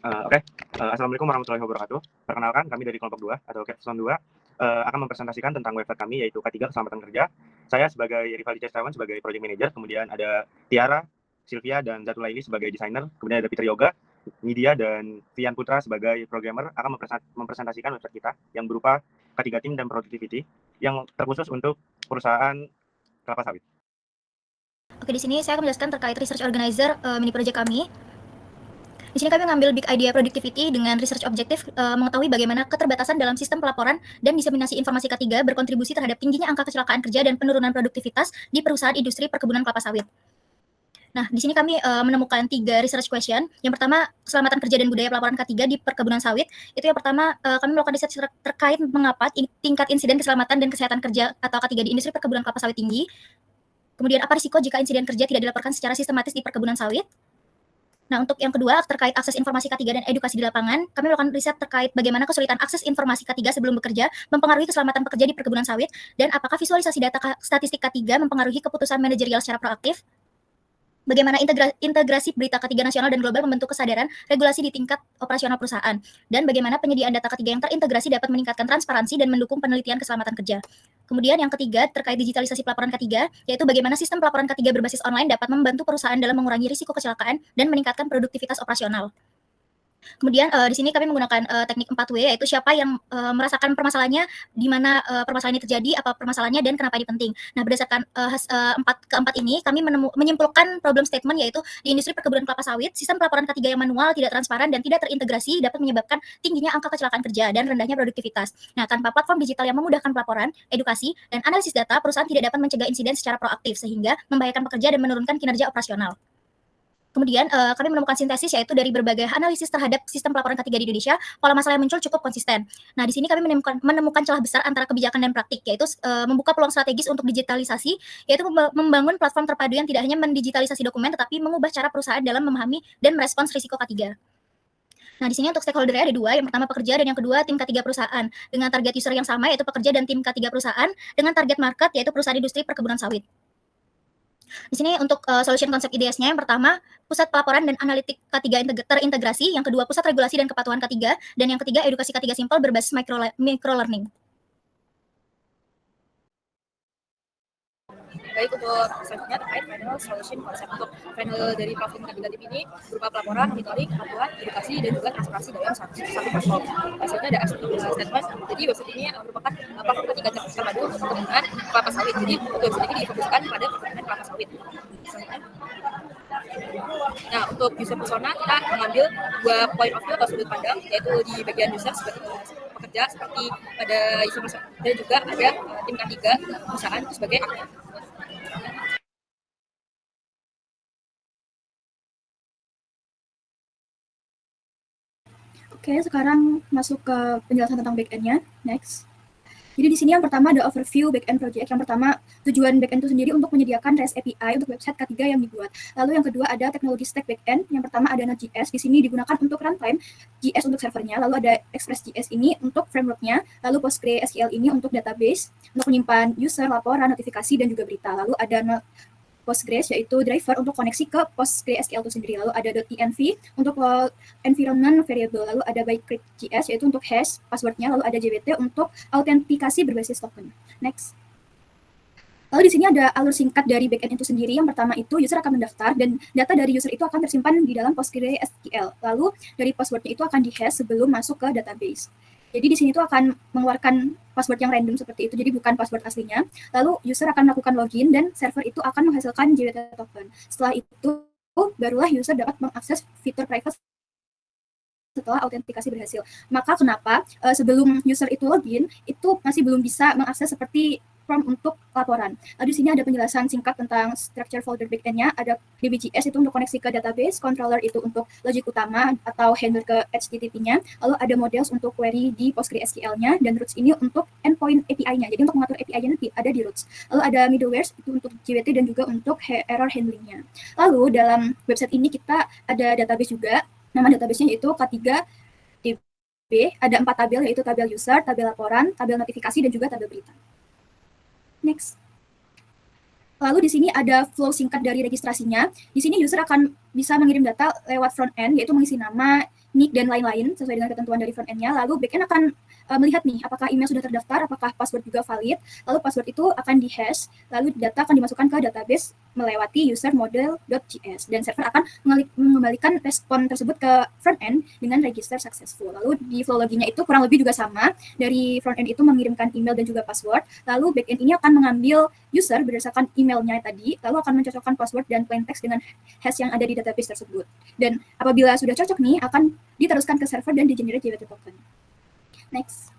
Oke. Assalamualaikum warahmatullahi wabarakatuh. Perkenalkan, kami dari kelompok 2 atau Capstone 2 akan mempresentasikan tentang website kami yaitu K3 Keselamatan Kerja. Saya sebagai Rivaldi Cestawan sebagai project manager, kemudian ada Tiara, Sylvia, dan Zatulaili sebagai desainer, kemudian ada Peter Yoga, Nidia, dan Vian Putra sebagai programmer akan mempresentasikan website kita yang berupa K3 Team dan Productivity yang terkhusus untuk perusahaan kelapa sawit. Oke, di sini saya akan menjelaskan terkait research organizer mini project kami. Di sini kami mengambil big idea productivity dengan research objektif mengetahui bagaimana keterbatasan dalam sistem pelaporan dan diseminasi informasi K3 berkontribusi terhadap tingginya angka kecelakaan kerja dan penurunan produktivitas di perusahaan industri perkebunan kelapa sawit. Nah, di sini kami menemukan 3 research question. Yang pertama, keselamatan kerja dan budaya pelaporan K3 di perkebunan sawit. Itu yang pertama, kami melakukan riset terkait mengapa tingkat insiden keselamatan dan kesehatan kerja atau K3 di industri perkebunan kelapa sawit tinggi. Kemudian, apa risiko jika insiden kerja tidak dilaporkan secara sistematis di perkebunan sawit? Nah, untuk yang kedua, terkait akses informasi K3 dan edukasi di lapangan, kami melakukan riset terkait bagaimana kesulitan akses informasi K3 sebelum bekerja mempengaruhi keselamatan pekerja di perkebunan sawit, dan apakah visualisasi data statistik K3 mempengaruhi keputusan manajerial secara proaktif. Bagaimana integrasi berita K3 nasional dan global membentuk kesadaran regulasi di tingkat operasional perusahaan, dan bagaimana penyediaan data K3 yang terintegrasi dapat meningkatkan transparansi dan mendukung penelitian keselamatan kerja. Kemudian yang ketiga, terkait digitalisasi pelaporan K3, yaitu bagaimana sistem pelaporan K3 berbasis online dapat membantu perusahaan dalam mengurangi risiko kecelakaan dan meningkatkan produktivitas operasional. Kemudian di sini kami menggunakan teknik 4W, yaitu siapa yang merasakan permasalahannya, di mana permasalahan ini terjadi, apa permasalahannya, dan kenapa ini penting. Nah, berdasarkan keempat ini, kami menyimpulkan problem statement, yaitu di industri perkebunan kelapa sawit, sistem pelaporan K3 yang manual, tidak transparan, dan tidak terintegrasi dapat menyebabkan tingginya angka kecelakaan kerja dan rendahnya produktivitas. Nah, tanpa platform digital yang memudahkan pelaporan, edukasi, dan analisis data, perusahaan tidak dapat mencegah insiden secara proaktif, sehingga membahayakan pekerja dan menurunkan kinerja operasional. Kemudian kami menemukan sintesis, yaitu dari berbagai analisis terhadap sistem pelaporan K3 di Indonesia, pola masalah yang muncul cukup konsisten. Nah, di sini kami menemukan celah besar antara kebijakan dan praktik, yaitu membuka peluang strategis untuk digitalisasi, yaitu membangun platform terpadu yang tidak hanya mendigitalisasi dokumen, tetapi mengubah cara perusahaan dalam memahami dan merespons risiko K3. Nah, di sini untuk stakeholder-nya ada 2, yang pertama pekerja dan yang kedua tim K3 perusahaan, dengan target user yang sama, yaitu pekerja dan tim K3 perusahaan, dengan target market, yaitu perusahaan industri perkebunan sawit. Di sini untuk solution konsep IDS-nya, yang pertama, pusat pelaporan dan analitik K3 terintegrasi, yang kedua, pusat regulasi dan kepatuhan K3, dan yang ketiga, edukasi K3 simple berbasis micro-learning. Baik, untuk selanjutnya terkait final solution konsep. Untuk final dari platform K3 Tim ini berupa pelaporan, monitoring, kepatuhan, edukasi, dan juga transparansi dalam satu platform. Selanjutnya ada aspek statement. Jadi website ini merupakan platform K3 terpadu untuk perkebunan kelapa sawit. Jadi untuk website ini difokuskan pada perkebunan kelapa sawit. Selanjutnya, nah, untuk user persona kita mengambil 2 point of view atau sudut pandang, yaitu di bagian user sebagai pekerja seperti pada user persona, dan juga ada tim K3 perusahaan sebagai aktor. Oke, sekarang masuk ke penjelasan tentang backend-nya. Next. Jadi di sini yang pertama ada overview backend project. Yang pertama, tujuan backend itu sendiri untuk menyediakan REST API untuk website K3 yang dibuat. Lalu yang kedua ada teknologi stack backend. Yang pertama ada Node.js. Di sini digunakan untuk runtime, JS untuk servernya. Lalu ada Express.js ini untuk frameworknya. Lalu PostgreSQL ini untuk database, untuk menyimpan user, laporan, notifikasi, dan juga berita. Lalu ada Postgres, yaitu driver untuk koneksi ke PostgreSQL itu sendiri. Lalu ada .env untuk environment variable. Lalu ada bytecrypt.js, yaitu untuk hash passwordnya. Lalu ada JWT untuk autentikasi berbasis token. Next. Lalu di sini ada alur singkat dari backend itu sendiri. Yang pertama itu user akan mendaftar dan data dari user itu akan tersimpan di dalam PostgreSQL. Lalu dari passwordnya itu akan di-hash sebelum masuk ke database. Jadi di sini tuh akan mengeluarkan password yang random seperti itu, jadi bukan password aslinya. Lalu user akan melakukan login dan server itu akan menghasilkan JWT token. Setelah itu barulah user dapat mengakses fitur private setelah autentikasi berhasil. Maka kenapa sebelum user itu login itu masih belum bisa mengakses seperti form untuk laporan. Lalu di sini ada penjelasan singkat tentang structure folder backend-nya. Ada DBGS itu untuk koneksi ke database, controller itu untuk logic utama atau handler ke HTTP-nya. Lalu ada models untuk query di PostgreSQL-nya, dan roots ini untuk endpoint API-nya. Jadi untuk mengatur API-nya nanti ada di roots. Lalu ada middlewares itu untuk JWT dan juga untuk error handling-nya. Lalu dalam website ini kita ada database juga. Nama database-nya yaitu K3 DB. Ada 4 tabel, yaitu tabel user, tabel laporan, tabel notifikasi, dan juga tabel berita. Next. Lalu di sini ada flow singkat dari registrasinya. Di sini user akan bisa mengirim data lewat front end, yaitu mengisi nama, nick dan lain-lain sesuai dengan ketentuan dari front end-nya. Lalu back end akan melihat nih apakah email sudah terdaftar, apakah password juga valid. Lalu password itu akan di-hash, lalu data akan dimasukkan ke database melewati user model.js dan server akan mengembalikan respon tersebut ke front end dengan register successful. Lalu di flow login-nya itu kurang lebih juga sama, dari front end itu mengirimkan email dan juga password, lalu back end ini akan mengambil user berdasarkan emailnya tadi, lalu akan mencocokkan password dan plain text dengan hash yang ada di database tersebut. Dan apabila sudah cocok nih, akan diteruskan ke server dan di-generate JWT token. Next.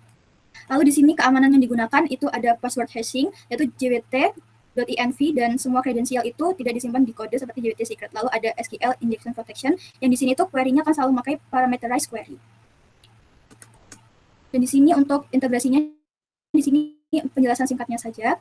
Lalu di sini keamanan yang digunakan itu ada password hashing, yaitu JWT.env, dan semua kredensial itu tidak disimpan di kode seperti JWT secret. Lalu ada SQL injection protection, yang di sini tuh query-nya akan selalu memakai parameterized query. Dan di sini untuk integrasinya, di sini penjelasan singkatnya saja.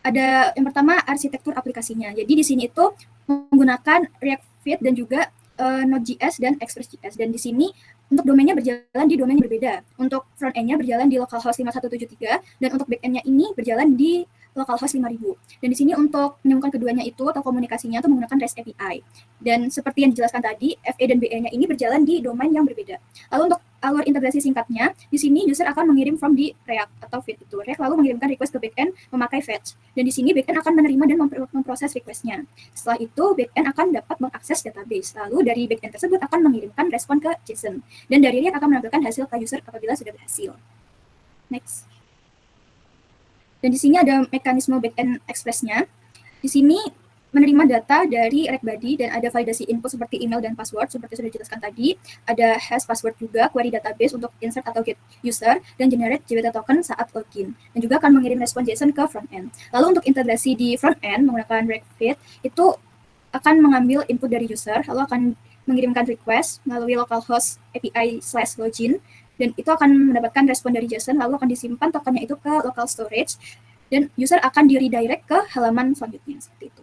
Ada yang pertama arsitektur aplikasinya. Jadi di sini itu menggunakan React Fit dan juga Node.js dan Express.js. Dan di sini untuk domainnya berjalan di domain yang berbeda. Untuk front end-nya berjalan di localhost 5173 dan untuk back end-nya ini berjalan di localhost 5000. Dan di sini untuk menyambungkan keduanya itu atau komunikasinya itu menggunakan REST API. Dan seperti yang dijelaskan tadi, FE dan BE-nya ini berjalan di domain yang berbeda. Lalu untuk alur integrasi singkatnya, di sini user akan mengirim from di React atau Fit itu. React lalu mengirimkan request ke backend memakai fetch. Dan di sini backend akan menerima dan memproses request-nya. Setelah itu backend akan dapat mengakses database. Lalu dari backend tersebut akan mengirimkan respon ke JSON. Dan dari React akan menampilkan hasil ke user apabila sudah berhasil. Next. Dan di sini ada mekanisme backend express-nya. Di sini menerima data dari React Body dan ada validasi input seperti email dan password seperti sudah dijelaskan tadi. Ada hash password juga, query database untuk insert atau get user, dan generate JWT token saat login. Dan juga akan mengirim respon JSON ke front end. Lalu untuk integrasi di front end menggunakan React Fit, itu akan mengambil input dari user, lalu akan mengirimkan request melalui localhost API/login, dan itu akan mendapatkan respon dari JSON, lalu akan disimpan tokennya itu ke local storage, dan user akan di-redirect ke halaman selanjutnya, seperti itu.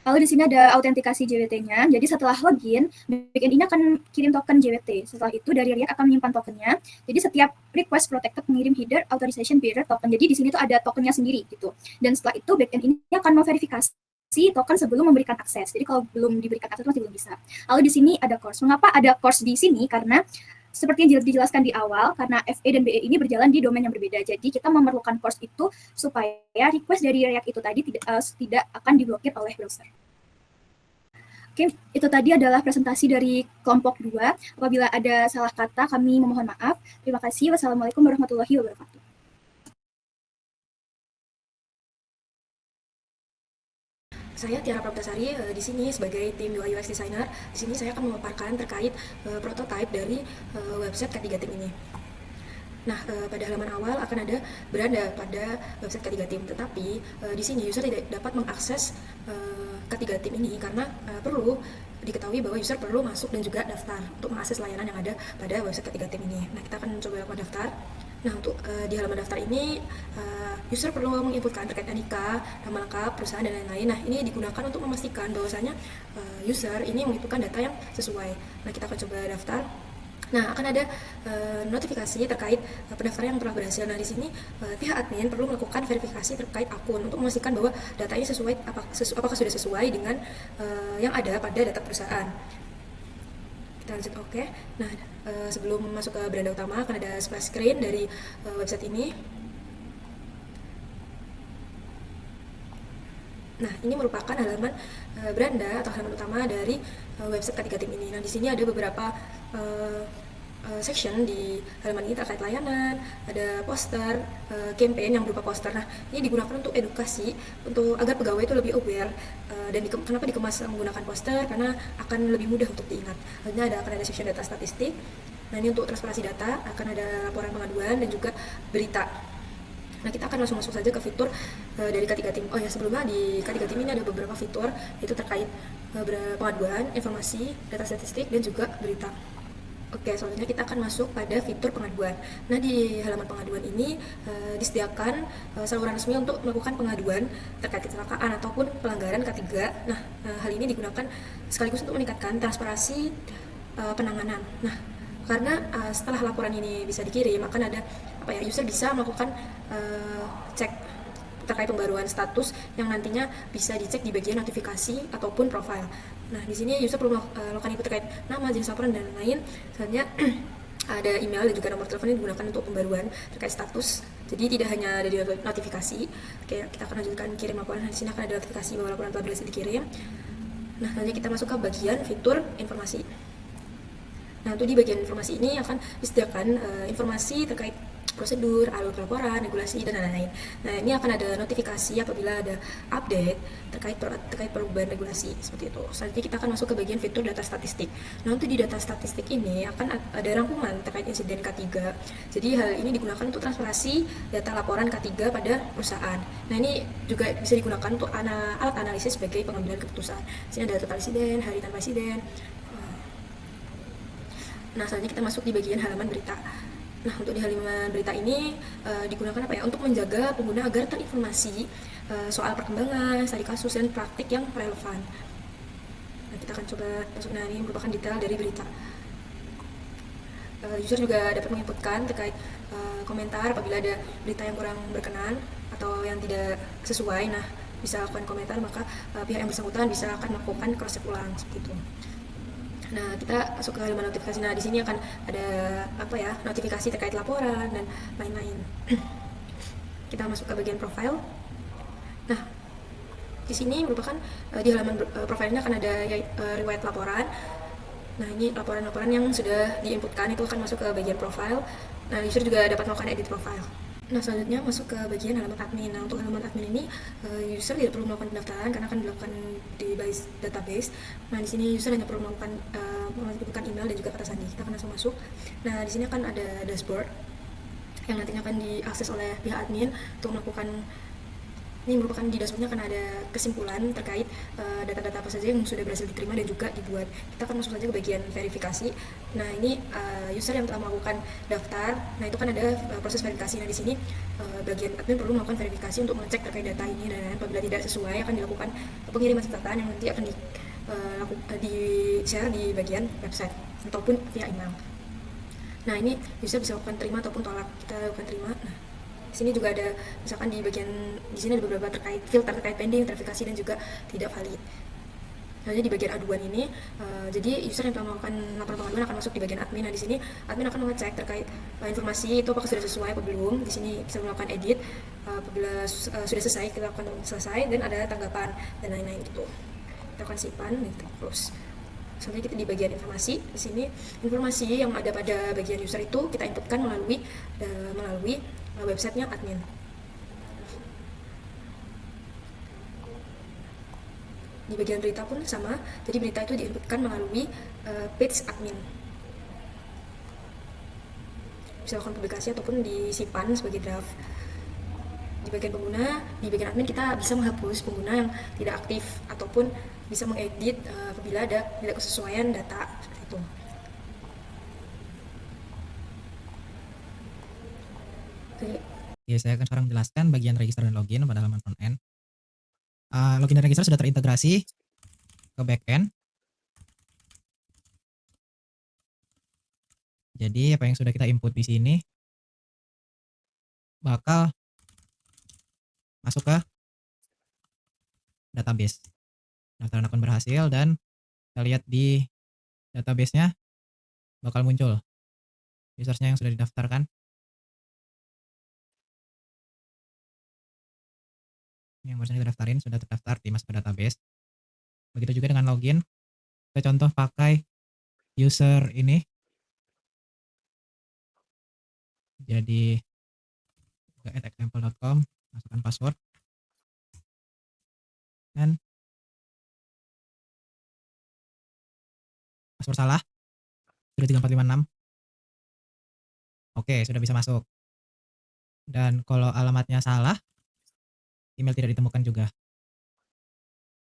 Lalu di sini ada autentikasi JWT-nya. Jadi setelah login, backend ini akan kirim token JWT. Setelah itu dari React akan menyimpan tokennya. Jadi setiap request protected mengirim header authorization bearer token. Jadi di sini tuh ada tokennya sendiri gitu. Dan setelah itu backend ini akan memverifikasi token sebelum memberikan akses. Jadi kalau belum diberikan akses masih belum bisa. Lalu di sini ada course. Mengapa ada course di sini? Karena seperti yang dijelaskan di awal, karena FE dan BE ini berjalan di domain yang berbeda. Jadi kita memerlukan course itu supaya request dari React itu tadi tidak akan diblokir oleh browser. Oke, itu tadi adalah presentasi dari kelompok 2. Apabila ada salah kata, kami memohon maaf. Terima kasih. Wassalamualaikum warahmatullahi wabarakatuh. Saya Tiara Prabdasari di sini sebagai tim UI UX designer. Di sini saya akan memaparkan terkait prototipe dari website K3 Tim ini. Nah, pada halaman awal akan ada beranda pada website K3 Tim, tetapi di sini user tidak dapat mengakses K3 Tim ini karena perlu diketahui bahwa user perlu masuk dan juga daftar untuk mengakses layanan yang ada pada website K3 Tim ini. Nah, kita akan coba lakukan daftar. Nah, untuk di halaman daftar ini, user perlu menginputkan terkait NIK, nama lengkap, perusahaan, dan lain-lain. Nah, ini digunakan untuk memastikan bahwasanya user ini menginputkan data yang sesuai. Nah, kita akan coba daftar. Nah, akan ada notifikasi terkait pendaftaran yang telah berhasil. Nah, di sini pihak admin perlu melakukan verifikasi terkait akun untuk memastikan bahwa data ini sesuai, apakah sudah sesuai dengan yang ada pada data perusahaan. Kita lanjut oke. Nah, sebelum masuk ke beranda utama akan ada splash screen dari website ini. Nah, ini merupakan halaman beranda atau halaman utama dari website K3 Tim ini. Nah, di sini ada beberapa section di halaman ini terkait layanan, ada poster, campaign yang berupa poster. Nah, ini digunakan untuk edukasi, untuk agar pegawai itu lebih aware. Dan kenapa dikemas menggunakan poster? Karena akan lebih mudah untuk diingat. Lalu akan ada section data statistik. Nah, ini untuk transparansi data, akan ada laporan pengaduan dan juga berita. Nah, kita akan langsung masuk saja ke fitur dari K3 Tim. Oh ya, sebelumnya di K3 Tim ini ada beberapa fitur, yaitu terkait pengaduan, informasi, data statistik, dan juga berita. Oke, selanjutnya kita akan masuk pada fitur pengaduan. Nah, di halaman pengaduan ini disediakan saluran resmi untuk melakukan pengaduan terkait kecelakaan ataupun pelanggaran K3. Nah, hal ini digunakan sekaligus untuk meningkatkan transparansi penanganan. Nah, karena setelah laporan ini bisa dikirim, akan ada user bisa melakukan cek terkait pembaruan status yang nantinya bisa dicek di bagian notifikasi ataupun profile. Nah, di sini user perlu melakukan input terkait nama, jenis laporan, dan lain-lain. Selanjutnya ada email dan juga nomor telepon yang digunakan untuk pembaruan terkait status. Jadi tidak hanya ada di notifikasi, kayak kita akan lanjutkan kirim laporan. Di sini akan ada notifikasi bahwa laporan telah berhasil dikirim. Nah, nanti kita masuk ke bagian fitur informasi. Nah, untuk di bagian informasi ini akan disediakan informasi terkait prosedur, alur pelaporan, regulasi, dan lain-lain. Nah, ini akan ada notifikasi apabila ada update terkait perubahan regulasi, seperti itu. Selanjutnya kita akan masuk ke bagian fitur data statistik. Nah, untuk di data statistik ini akan ada rangkuman terkait insiden K3. Jadi hal ini digunakan untuk transparansi data laporan K3 pada perusahaan. Nah, ini juga bisa digunakan untuk alat analisis sebagai pengambilan keputusan. Di sini ada total insiden, hari tanpa insiden. Nah, selanjutnya kita masuk di bagian halaman berita. Nah, untuk di halaman berita ini digunakan apa ya? Untuk menjaga pengguna agar terinformasi soal perkembangan, studi kasus, dan praktik yang relevan. Nah, kita akan coba masuk. Nah, ini merupakan detail dari berita. User juga dapat menginputkan terkait komentar apabila ada berita yang kurang berkenan atau yang tidak sesuai. Nah, bisa lakukan komentar, maka pihak yang bersangkutan bisa akan melakukan cross check ulang seperti itu. Nah, kita masuk ke halaman notifikasi. Nah, di sini akan ada apa ya, notifikasi terkait laporan dan lain-lain. Kita masuk ke bagian profile. Nah, di sini merupakan di halaman profilnya akan ada riwayat laporan. Nah, ini laporan-laporan yang sudah diinputkan itu akan masuk ke bagian profile. Nah, user juga dapat melakukan edit profile. Nah, selanjutnya masuk ke bagian halaman admin. Nah, untuk halaman admin ini user tidak perlu melakukan pendaftaran karena akan dilakukan di database. Nah, di sini user hanya perlu melakukan mengirimkan email dan juga kata sandi. Kita akan langsung masuk. Nah, di sini akan ada dashboard yang nantinya akan diakses oleh pihak admin untuk melakukan. Ini merupakan di dashboardnya akan ada kesimpulan terkait data-data apa saja yang sudah berhasil diterima dan juga dibuat. Kita akan masuk saja ke bagian verifikasi. Nah, ini user yang telah melakukan daftar. Nah, itu kan ada proses verifikasi. Nah, di sini bagian admin perlu melakukan verifikasi untuk mengecek terkait data ini, dan apabila tidak sesuai akan dilakukan pengiriman catatan yang nanti akan di-share di bagian website ataupun via email. Nah, ini user bisa lakukan terima ataupun tolak. Kita lakukan terima. Nah, di sini juga ada misalkan di bagian di sini ada beberapa filter terkait pending, verifikasi, dan juga tidak valid. Nah, di bagian aduan ini jadi user yang telah melakukan laporan pengaduan akan masuk di bagian admin. Nah, di sini admin akan mengecek terkait informasi itu apakah sudah sesuai atau belum. Di sini bisa melakukan edit apabila sudah selesai, kita lakukan selesai, dan ada tanggapan dan lain-lain gitu. Kita akan simpan gitu terus. Selanjutnya kita di bagian informasi. Di sini informasi yang ada pada bagian user itu kita inputkan melalui websitenya admin. Di bagian berita pun sama, jadi berita itu diinputkan melalui page admin. Bisa lakukan publikasi ataupun disimpan sebagai draft. Di bagian pengguna, di bagian admin kita bisa menghapus pengguna yang tidak aktif ataupun bisa mengedit apabila ada tidak kesesuaian data seperti itu. Oke, saya akan sekarang menjelaskan bagian register dan login pada halaman front-end. Login dan register sudah terintegrasi ke back-end. Jadi apa yang sudah kita input di sini bakal masuk ke database. Daftaran akun berhasil, dan kita lihat di database-nya bakal muncul usersnya yang sudah didaftarkan. Yang barusan kita daftarin sudah terdaftar di masuk ke database. Begitu juga dengan login. Kita contoh pakai user ini. Jadi ke @example.com, masukkan password. Dan password salah. Sudah 3456. Oke, sudah bisa masuk. Dan kalau alamatnya salah, email tidak ditemukan juga.